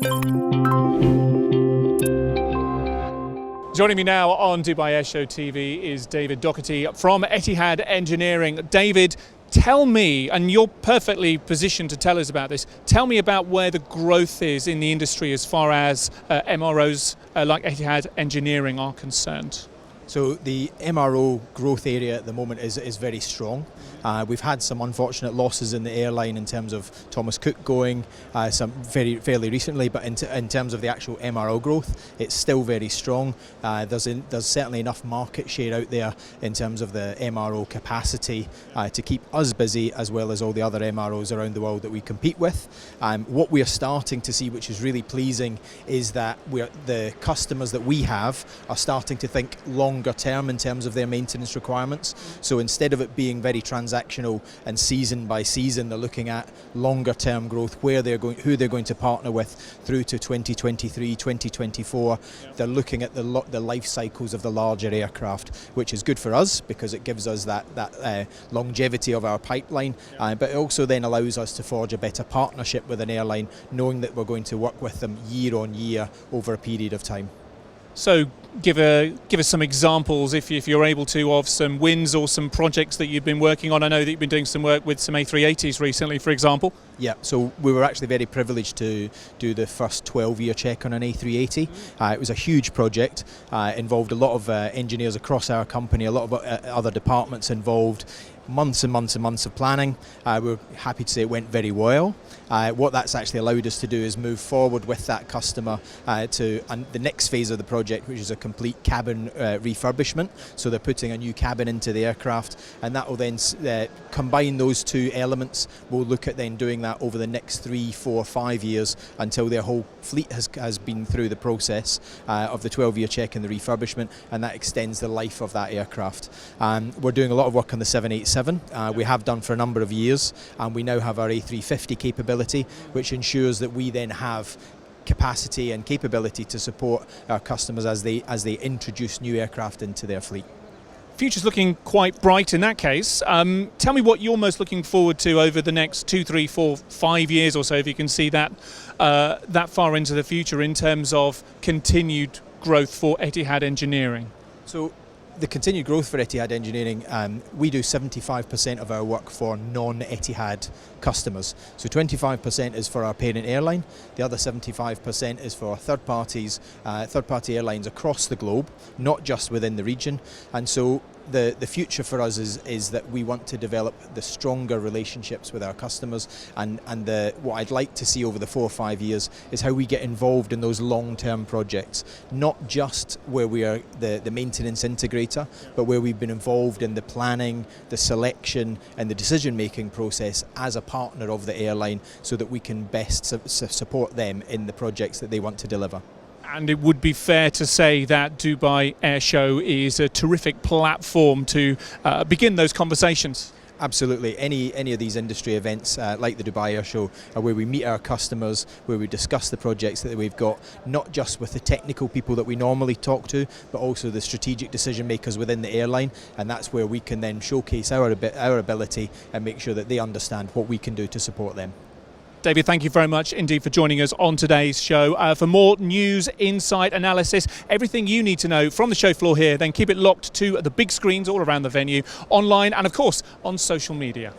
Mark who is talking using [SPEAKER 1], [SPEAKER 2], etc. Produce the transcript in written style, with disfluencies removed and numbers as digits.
[SPEAKER 1] Joining me now on Dubai Airshow TV is David Doherty from Etihad Engineering. David, tell me, and you're perfectly positioned to tell us about this, tell me about where the growth is in the industry as far as MROs like Etihad Engineering are concerned.
[SPEAKER 2] So the MRO growth area at the moment is very strong. We've had some unfortunate losses in the airline in terms of Thomas Cook going, some fairly recently, but in terms of the actual MRO growth, it's still very strong. There's certainly enough market share out there in terms of the MRO capacity to keep us busy, as well as all the other MROs around the world that we compete with. What we are starting to see, which is really pleasing, is that the customers that we have are starting to think longer term in terms of their maintenance requirements. So instead of it being very transactional and season by season, they're looking at longer term growth, who they're going to partner with through to 2023, 2024. They're looking at the life cycles of the larger aircraft, which is good for us because it gives us that longevity of our pipeline, but it also then allows us to forge a better partnership with an airline, knowing that we're going to work with them year on year over a period of time.
[SPEAKER 1] So give us some examples, if you're able to, of some wins or some projects that you've been working on. I know that you've been doing some work with some A380s recently, for example. Yeah,
[SPEAKER 2] so we were actually very privileged to do the first 12-year check on an A380. It was a huge project, involved a lot of engineers across our company, a lot of other departments involved. Months and months and months of planning. We're happy to say it went very well. What that's actually allowed us to do is move forward with that customer to the next phase of the project, which is a complete cabin refurbishment. So they're putting a new cabin into the aircraft, and that will then combine those two elements. We'll look at then doing that over the next 3, 4, 5 years until their whole fleet has been through the process of the 12-year check and the refurbishment, and that extends the life of that aircraft. We're doing a lot of work on the 787. We have done for a number of years, and we now have our A350 capability, which ensures that we then have capacity and capability to support our customers as they introduce new aircraft into their fleet.
[SPEAKER 1] Future's looking quite bright in that case. Tell me what you're most looking forward to over the next 2, 3, 4, 5 years or so, if you can see that that far into the future in terms of continued growth for Etihad Engineering.
[SPEAKER 2] So the continued growth for Etihad Engineering, we do 75% of our work for non-Etihad customers. So 25% is for our parent airline, the other 75% is for third-party airlines across the globe, not just within the region. And so the future for us is that we want to develop the stronger relationships with our customers, and what I'd like to see over the 4 or 5 years is how we get involved in those long-term projects, not just where we are the maintenance integrator, but where we've been involved in the planning, the selection and the decision-making process as a partner of the airline, so that we can best support them in the projects that they want to deliver.
[SPEAKER 1] And it would be fair to say that Dubai Airshow is a terrific platform to begin those conversations.
[SPEAKER 2] Absolutely. Any of these industry events like the Dubai Airshow are where we meet our customers, where we discuss the projects that we've got, not just with the technical people that we normally talk to, but also the strategic decision makers within the airline, and that's where we can then showcase our ability and make sure that they understand what we can do to support them.
[SPEAKER 1] David, thank you very much indeed for joining us on today's show. For more news, insight, analysis, everything you need to know from the show floor here, then keep it locked to the big screens all around the venue, online and of course on social media.